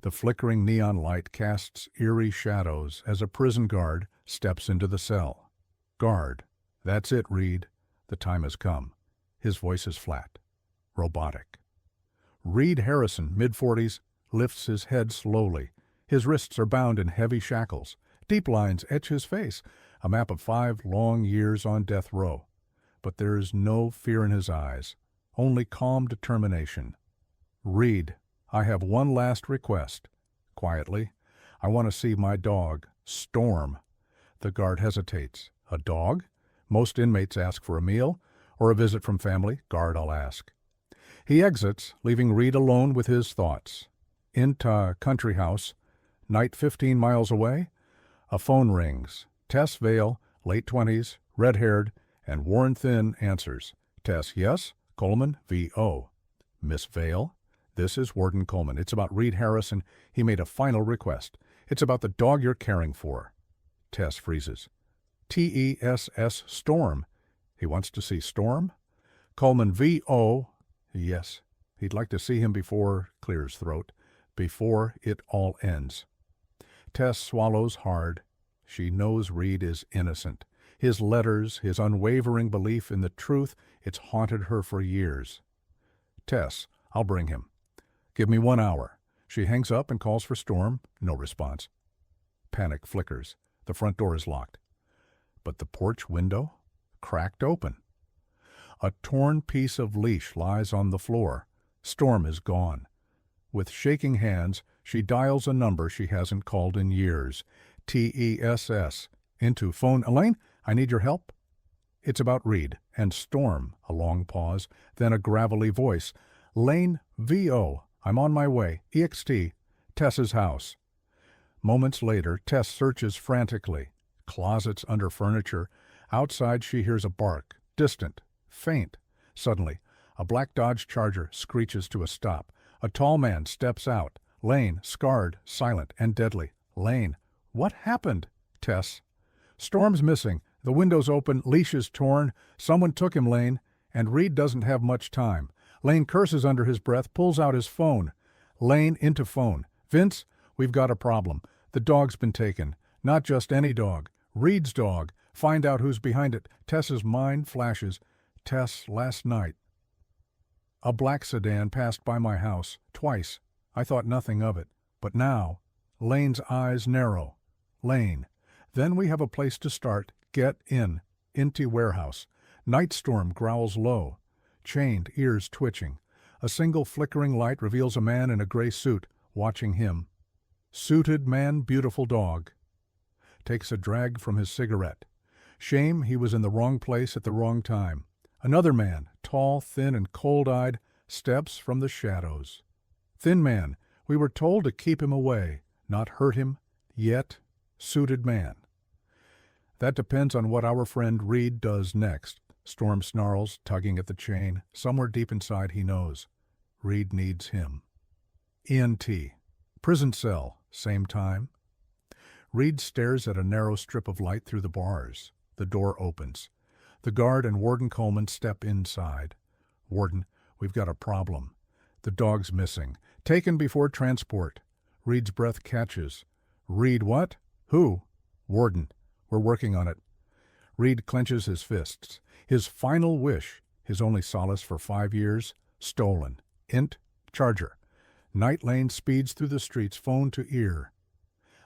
The flickering neon light casts eerie shadows as a prison guard steps into the cell. Guard. That's it, Reed. The time has come. His voice is flat, robotic. Reed Harrison, mid-40s, lifts his head slowly. His wrists are bound in heavy shackles. Deep lines etch his face, a map of 5 long years on death row. But there is no fear in his eyes, only calm determination. Reed, I have one last request. Quietly, I want to see my dog, Storm. The guard hesitates. A dog? Most inmates ask for a meal or a visit from family. Guard, I'll ask. He exits, leaving Reed alone with his thoughts. Into country house, night 15 miles away. A phone rings. Tess Vale, late 20s, red-haired, and worn thin, answers. Tess, yes? Coleman, V.O. Miss Vale? This is Warden Coleman. It's about Reed Harrison. He made a final request. It's about the dog you're caring for. Tess freezes. T-E-S-S, Storm. He wants to see Storm? Coleman, V.O. Yes. He'd like to see him before, clears throat, before it all ends. Tess swallows hard. She knows Reed is innocent. His letters, his unwavering belief in the truth, it's haunted her for years. Tess, I'll bring him. Give me 1 hour. She hangs up and calls for Storm. No response. Panic flickers. The front door is locked. But the porch window? Cracked open. A torn piece of leash lies on the floor. Storm is gone. With shaking hands, she dials a number she hasn't called in years. T-E-S-S. Into phone. Elaine, I need your help. It's about Reed and Storm. A long pause, then a gravelly voice. Lane, V.O. I'm on my way. EXT. Tess's house. Moments later, Tess searches frantically. Closets under furniture. Outside she hears a bark. Distant. Faint. Suddenly, a black Dodge Charger screeches to a stop. A tall man steps out. Lane, scarred, silent, and deadly. Lane. What happened? Tess. Storm's missing. The window's open. Leash is torn. Someone took him, Lane. And Reed doesn't have much time. Lane curses under his breath, pulls out his phone. Lane into phone. Vince, we've got a problem. The dog's been taken. Not just any dog. Reed's dog. Find out who's behind it. Tess's mind flashes. Tess, last night. A black sedan passed by my house. Twice. I thought nothing of it. But now, Lane's eyes narrow. Lane. Then we have a place to start. Get in. Into warehouse. Night Storm growls low. Chained, ears twitching. A single flickering light reveals a man in a gray suit, watching him. Suited man, beautiful dog. Takes a drag from his cigarette. Shame he was in the wrong place at the wrong time. Another man, tall, thin, and cold-eyed, steps from the shadows. Thin man, we were told to keep him away, not hurt him, yet suited man. That depends on what our friend Reed does next. Storm snarls, tugging at the chain. Somewhere deep inside he knows. Reed needs him. ENT. Prison cell. Same time. Reed stares at a narrow strip of light through the bars. The door opens. The guard and Warden Coleman step inside. Warden, we've got a problem. The dog's missing. Taken before transport. Reed's breath catches. Reed what? Who? Warden. We're working on it. Reed clenches his fists. His final wish, his only solace for 5 years, stolen. Int. Charger. Night Lane speeds through the streets, phone to ear.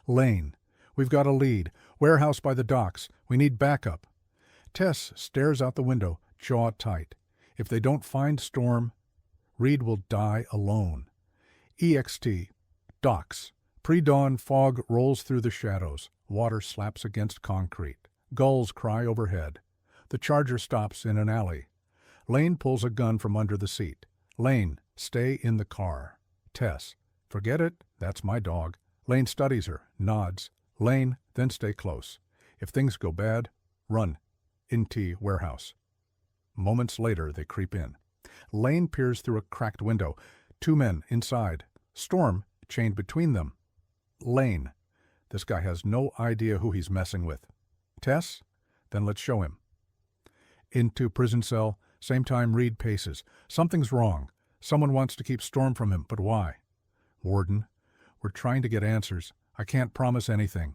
Lane. We've got a lead. Warehouse by the docks. We need backup. Tess stares out the window, jaw tight. If they don't find Storm, Reed will die alone. EXT. Docks. Pre-dawn fog rolls through the shadows. Water slaps against concrete. Gulls cry overhead. The Charger stops in an alley. Lane pulls a gun from under the seat. Lane, stay in the car. Tess. Forget it. That's my dog. Lane studies her, nods. Lane, then stay close. If things go bad, run. Into warehouse. Moments later, they creep in. Lane peers through a cracked window. 2 men inside. Storm chained between them. Lane. This guy has no idea who he's messing with. Tess? Then let's show him. Into prison cell. Same time Reed paces. Something's wrong. Someone wants to keep Storm from him, but why? Warden. We're trying to get answers. I can't promise anything.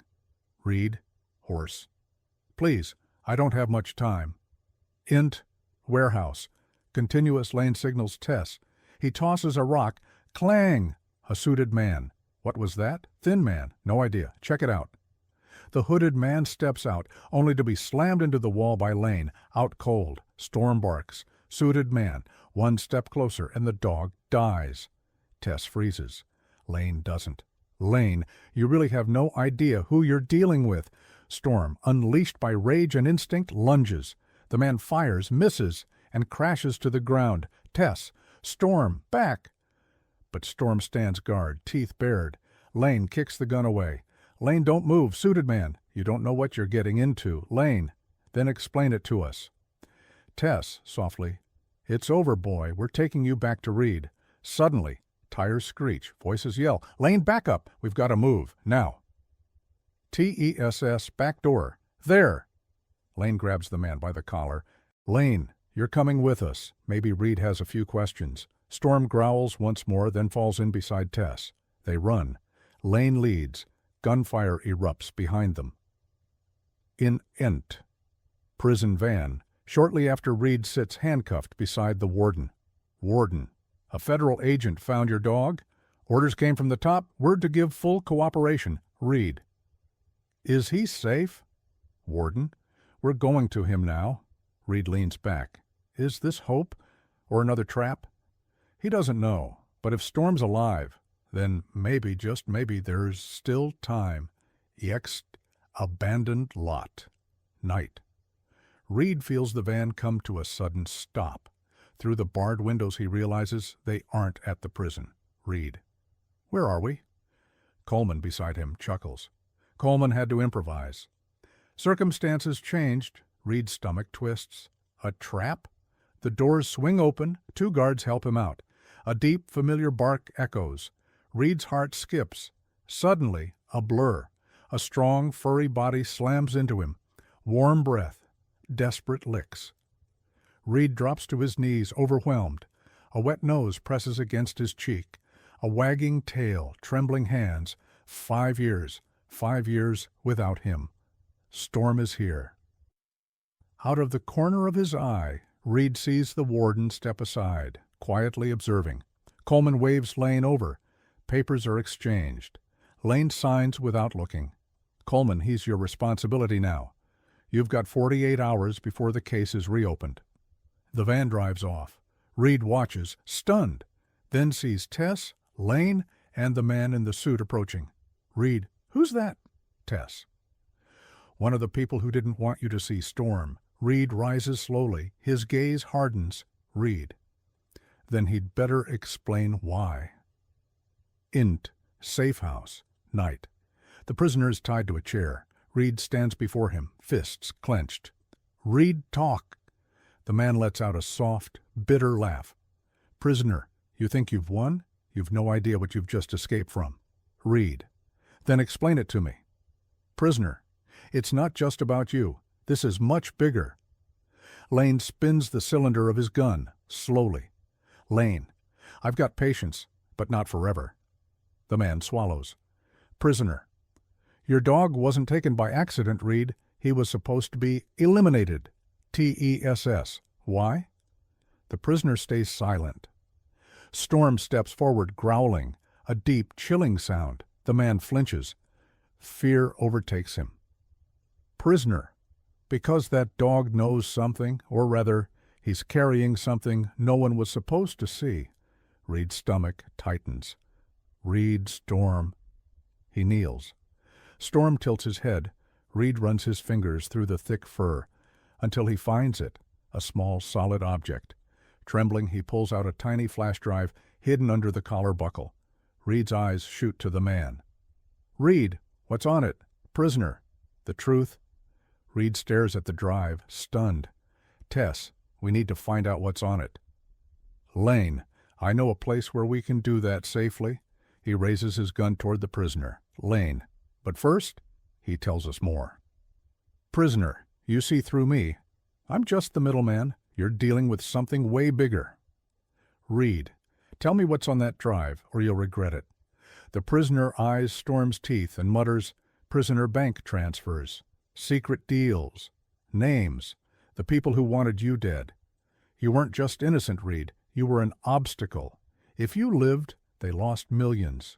Reed, hoarse. Please, I don't have much time. Int, warehouse. Continuous lane signals Tess. He tosses a rock. Clang! A suited man. What was that? Thin man. No idea. Check it out. The hooded man steps out, only to be slammed into the wall by Lane. Out cold. Storm barks. Suited man. One step closer, and the dog dies. Tess freezes. Lane doesn't. Lane, you really have no idea who you're dealing with. Storm, unleashed by rage and instinct, lunges. The man fires, misses, and crashes to the ground. Tess, Storm, back! But Storm stands guard, teeth bared. Lane kicks the gun away. Lane, don't move, suited man. You don't know what you're getting into. Lane, then explain it to us. Tess, softly. It's over, boy. We're taking you back to Reed. Suddenly, tires screech, voices yell. Lane, back up. We've got to move. Now. TESS, back door. There. Lane grabs the man by the collar. Lane, you're coming with us. Maybe Reed has a few questions. Storm growls once more, then falls in beside Tess. They run. Lane leads. Gunfire erupts behind them. In Ent. Prison van. Shortly after Reed sits handcuffed beside the warden. Warden. A federal agent found your dog? Orders came from the top. Word to give full cooperation. Reed. Is he safe? Warden. We're going to him now. Reed leans back. Is this hope? Or another trap? He doesn't know. But if Storm's alive, then maybe, just maybe, there's still time. Yext. Abandoned lot. Night. Reed feels the van come to a sudden stop. Through the barred windows he realizes they aren't at the prison. Reed. Where are we? Coleman beside him chuckles. Coleman had to improvise. Circumstances changed. Reed's stomach twists. A trap? The doors swing open. Two guards help him out. A deep, familiar bark echoes. Reed's heart skips. Suddenly, a blur. A strong, furry body slams into him. Warm breath. Desperate licks. Reed drops to his knees, overwhelmed. A wet nose presses against his cheek. A wagging tail, trembling hands. 5 years. 5 years without him. Storm is here. Out of the corner of his eye, Reed sees the warden step aside, quietly observing. Coleman waves Lane over. Papers are exchanged. Lane signs without looking. Coleman, he's your responsibility now. You've got 48 hours before the case is reopened. The van drives off. Reed watches, stunned, then sees Tess, Lane, and the man in the suit approaching. Reed, who's that? Tess. One of the people who didn't want you to see Storm. Reed rises slowly. His gaze hardens. Reed. Then he'd better explain why. Int. Safe house. Night. The prisoner is tied to a chair. Reed stands before him, fists clenched. Reed, talk. The man lets out a soft, bitter laugh. Prisoner, you think you've won? You've no idea what you've just escaped from. Reed. Then explain it to me. Prisoner, it's not just about you. This is much bigger. Lane spins the cylinder of his gun, slowly. Lane, I've got patience, but not forever. The man swallows. Prisoner, your dog wasn't taken by accident, Reed. He was supposed to be eliminated. TESS. Why? The prisoner stays silent. Storm steps forward, growling. A deep, chilling sound. The man flinches. Fear overtakes him. Prisoner, because that dog knows something, or rather, he's carrying something no one was supposed to see. Reed's stomach tightens. Reed, Storm. He kneels. Storm tilts his head. Reed runs his fingers through the thick fur until he finds it, a small, solid object. Trembling, he pulls out a tiny flash drive hidden under the collar buckle. Reed's eyes shoot to the man. Reed, what's on it? Prisoner. The truth? Reed stares at the drive, stunned. Tess, we need to find out what's on it. Lane, I know a place where we can do that safely. He raises his gun toward the prisoner. Lane, but first, he tells us more. Prisoner, you see through me. I'm just the middleman. You're dealing with something way bigger. Reed, tell me what's on that drive, or you'll regret it. The prisoner eyes Storm's teeth and mutters, "Prisoner bank transfers, secret deals, names, the people who wanted you dead. You weren't just innocent, Reed. You were an obstacle. If you lived, they lost millions."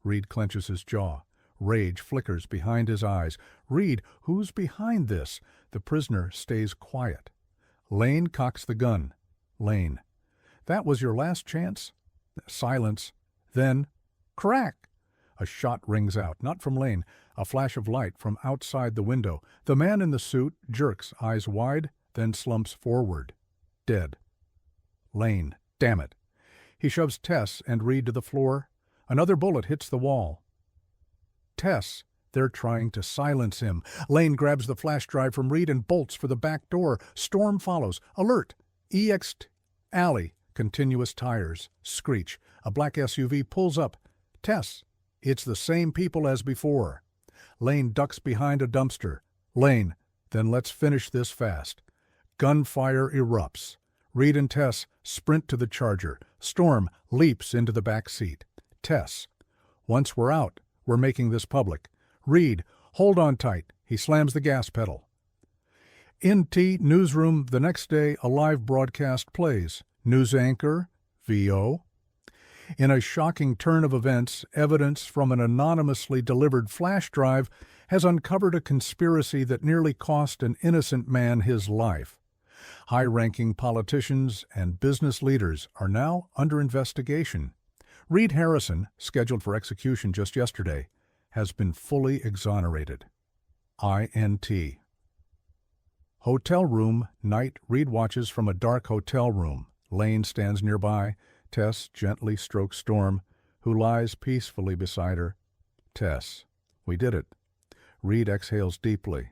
Reed clenches his jaw. Rage flickers behind his eyes. "Reed, who's behind this?" The prisoner stays quiet. Lane cocks the gun. Lane: "That was your last chance?" Silence. Then, crack! A shot rings out, not from Lane, a flash of light from outside the window. The man in the suit jerks, eyes wide, then slumps forward. Dead. Lane: "Damn it." He shoves Tess and Reed to the floor. Another bullet hits the wall. Tess: "They're trying to silence him." Lane grabs the flash drive from Reed and bolts for the back door. Storm follows. Alert! EXT alley. Continuous tires. Screech. A black SUV pulls up. Tess: "It's the same people as before." Lane ducks behind a dumpster. Lane: "Then let's finish this fast." Gunfire erupts. Reed and Tess sprint to the Charger. Storm leaps into the back seat. Tess: "Once we're out, we're making this public." Reed: "Hold on tight." He slams the gas pedal. NT newsroom the next day, a live broadcast plays. News anchor, VO. In a shocking turn of events, evidence from an anonymously delivered flash drive has uncovered a conspiracy that nearly cost an innocent man his life. High-ranking politicians and business leaders are now under investigation. Reed Harrison, scheduled for execution just yesterday, has been fully exonerated. INT. Hotel room, night. Reed watches from a dark hotel room. Lane stands nearby. Tess gently strokes Storm, who lies peacefully beside her. Tess: "We did it." Reed exhales deeply.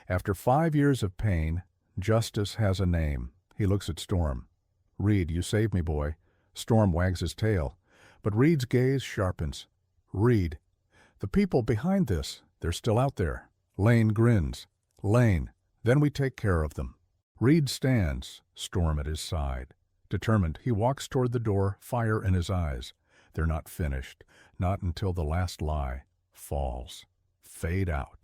After 5 years of pain, justice has a name. He looks at Storm. "Reed, you saved me, boy." Storm wags his tail, but Reed's gaze sharpens. "Reed, the people behind this, they're still out there." Lane grins. "Lane, then we take care of them." Reed stands, Storm at his side. Determined, he walks toward the door, fire in his eyes. They're not finished, not until the last lie falls. Fade out.